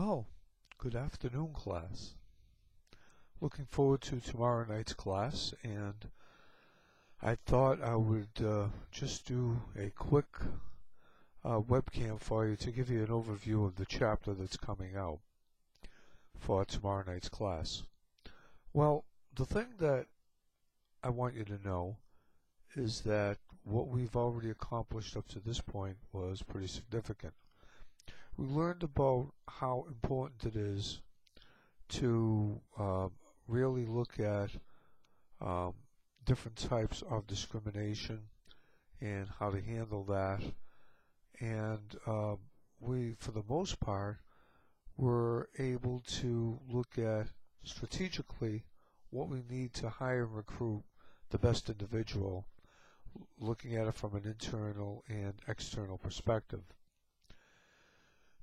Well, good afternoon, class. Looking forward to tomorrow night's class, and I thought I would just do a quick webcam for you to give you an overview of the chapter that's coming out for tomorrow night's class. Well, the thing that I want you to know is that what we've already accomplished up to this point was pretty significant. We learned about how important it is to really look at different types of discrimination and how to handle that. And we, for the most part, were able to look at strategically what we need to hire and recruit the best individual, looking at it from an internal and external perspective.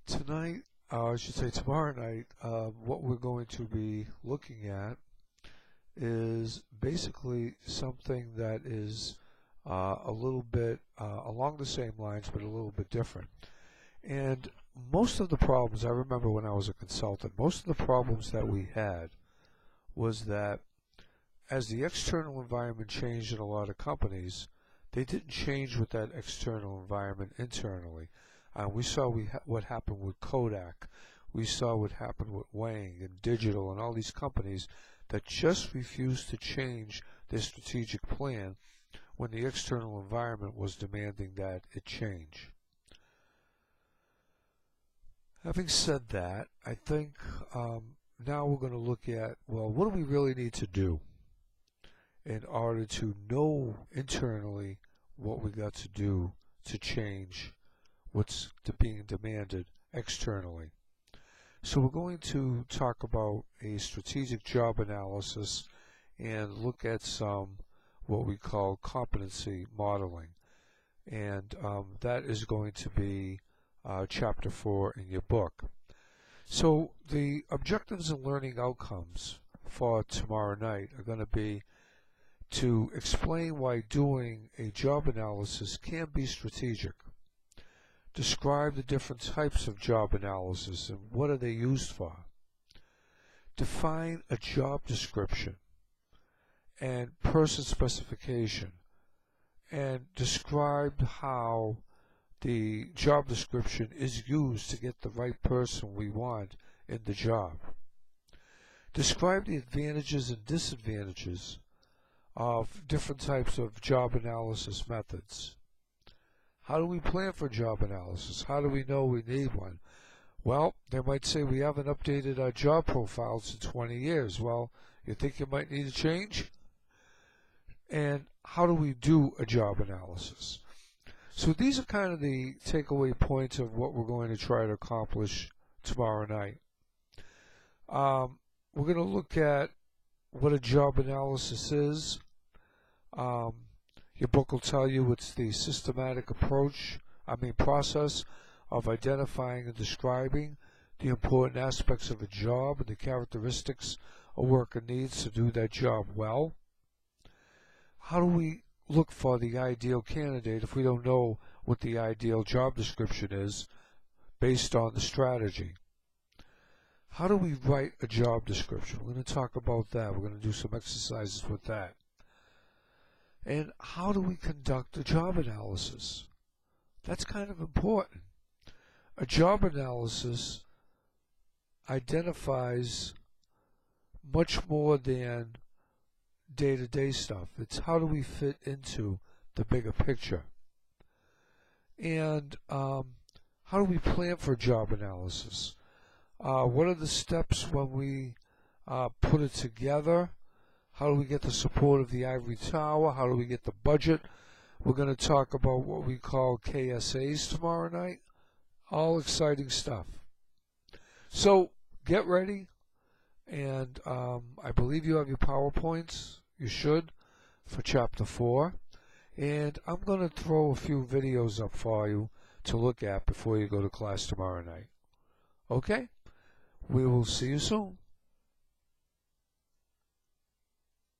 Tonight, I should say tomorrow night, what we're going to be looking at is basically something that is a little bit along the same lines, but a little bit different. And most of the problems, I remember when I was a consultant, most of the problems that we had was that as the external environment changed in a lot of companies, they didn't change with that external environment internally. We saw what happened with Kodak. We saw what happened with Wang and Digital and all these companies that just refused to change their strategic plan when the external environment was demanding that it change. Having said that, I think now we're going to look at, well, what do we really need to do in order to know internally what we got to do to change what's being demanded externally. So we're going to talk about a strategic job analysis and look at some what we call competency modeling. And that is going to be chapter 4 in your book. So the objectives and learning outcomes for tomorrow night are going to be to explain why doing a job analysis can be strategic. Describe the different types of job analysis and what are they used for. Define a job description and person specification, and describe how the job description is used to get the right person we want in the job. Describe the advantages and disadvantages of different types of job analysis methods. How do we plan for job analysis? How do we know we need one? Well, they might say we haven't updated our job profiles in 20 years. Well, you think you might need a change? And how do we do a job analysis? So these are kind of the takeaway points of what we're going to try to accomplish tomorrow night. We're going to look at what a job analysis is. Your book will tell you it's the systematic process of identifying and describing the important aspects of a job and the characteristics a worker needs to do that job well. How do we look for the ideal candidate if we don't know what the ideal job description is based on the strategy? How do we write a job description? We're going to talk about that. We're going to do some exercises with that. And how do we conduct a job analysis? That's kind of important. A job analysis identifies much more than day-to-day stuff. It's how do we fit into the bigger picture. And how do we plan for job analysis? What are the steps when we put it together? How do we get the support of the ivory tower? How do we get the budget? We're going to talk about what we call KSAs tomorrow night. All exciting stuff. So get ready, and I believe you have your PowerPoints. You should, for chapter 4. And I'm going to throw a few videos up for you to look at before you go to class tomorrow night. Okay? We will see you soon.